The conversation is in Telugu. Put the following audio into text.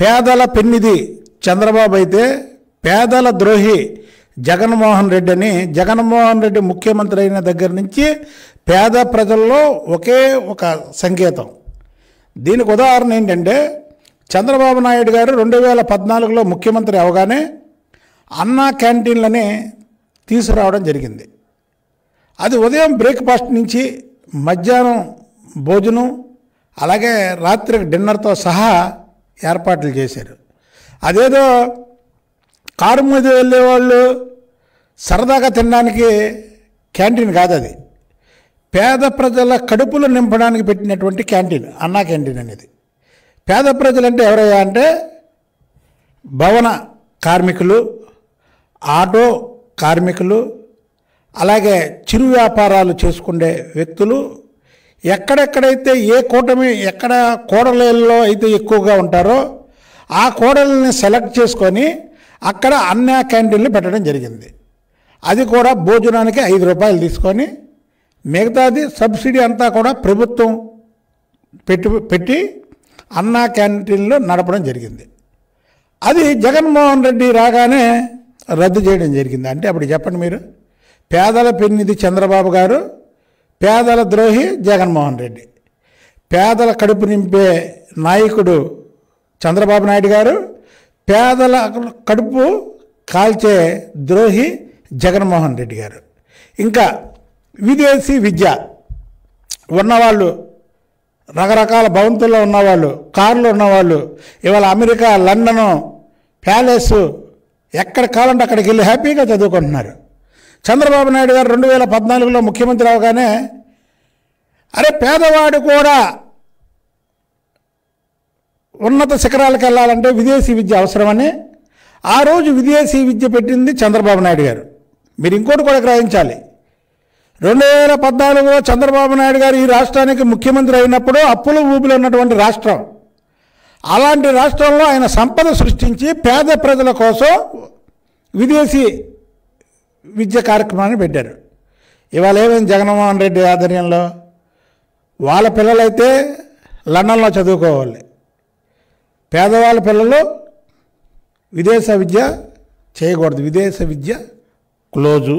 పేదల పెన్నిధి చంద్రబాబు అయితే పేదల ద్రోహి జగన్మోహన్ రెడ్డి అని, జగన్మోహన్ రెడ్డి ముఖ్యమంత్రి అయిన దగ్గర నుంచి పేద ప్రజల్లో ఒకే ఒక సంకేతం. దీనికి ఉదాహరణ ఏంటంటే, చంద్రబాబు నాయుడు గారు 2014లో ముఖ్యమంత్రి అవగానే అన్నా క్యాంటీన్లని తీసుకురావడం జరిగింది. అది ఉదయం బ్రేక్ఫాస్ట్ నుంచి మధ్యాహ్నం భోజనం అలాగే రాత్రికి డిన్నర్తో సహా ఏర్పాట్లు చేశారు. అదేదో కారు మీద వెళ్ళేవాళ్ళు సరదాగా తినడానికి క్యాంటీన్ కాదు, అది పేద ప్రజల కడుపులు నింపడానికి పెట్టినటువంటి క్యాంటీన్ అన్నా క్యాంటీన్ అనేది. పేద ప్రజలు అంటే ఎవరయ్యా అంటే భవన కార్మికులు, ఆటో కార్మికులు, అలాగే చిరు వ్యాపారాలు చేసుకునే వ్యక్తులు, ఎక్కడెక్కడైతే ఏ కూటమి ఎక్కడ కోడలలో అయితే ఎక్కువగా ఉంటారో ఆ కోడలని సెలెక్ట్ చేసుకొని అక్కడ అన్నా క్యాంటీన్లు పెట్టడం జరిగింది. అది కూడా భోజనానికి 5 రూపాయలు తీసుకొని మిగతాది సబ్సిడీ అంతా కూడా ప్రభుత్వం పెట్టి అన్నా క్యాంటీన్లు నడపడం జరిగింది. అది జగన్మోహన్ రెడ్డి రాగానే రద్దు చేయడం జరిగింది. అంటే అప్పుడు చెప్పండి మీరు, పేదల పెన్నిధి చంద్రబాబు గారు, పేదల ద్రోహి జగన్మోహన్ రెడ్డి. పేదల కడుపు నింపే నాయకుడు చంద్రబాబు నాయుడు గారు, పేదల కడుపు కాల్చే ద్రోహి జగన్మోహన్ రెడ్డి గారు. ఇంకా విదేశీ విద్య ఉన్నవాళ్ళు, రకరకాల భవంతుల్లో ఉన్నవాళ్ళు, కార్లు ఉన్నవాళ్ళు ఇవాళ అమెరికా, లండను, ప్యాలెస్ ఎక్కడ కావాలంటే అక్కడికి వెళ్ళి హ్యాపీగా చదువుకుంటున్నారు. చంద్రబాబు నాయుడు గారు 2014లో ముఖ్యమంత్రి అవగానే అరే పేదవాడు కూడా ఉన్నత శిఖరాలకు వెళ్ళాలంటే విదేశీ విద్య అవసరమని ఆ రోజు విదేశీ విద్య పెట్టింది చంద్రబాబు నాయుడు గారు. మీరు ఇంకోటి కూడా గ్రహించాలి, 2014లో చంద్రబాబు నాయుడు గారు ఈ రాష్ట్రానికి ముఖ్యమంత్రి అయినప్పుడు అప్పుల ఊపిలో ఉన్నటువంటి రాష్ట్రం. అలాంటి రాష్ట్రంలో ఆయన సంపద సృష్టించి పేద ప్రజల కోసం విదేశీ విద్య కార్యక్రమాన్ని పెట్టారు. ఇవాళ ఏమైంది, జగన్మోహన్ రెడ్డి ఆధ్వర్యంలో వాళ్ళ పిల్లలైతే లండన్లో చదువుకోవాలి, పేదవాళ్ళ పిల్లలు విదేశ విద్య చేయకూడదు, విదేశ విద్య క్లోజు.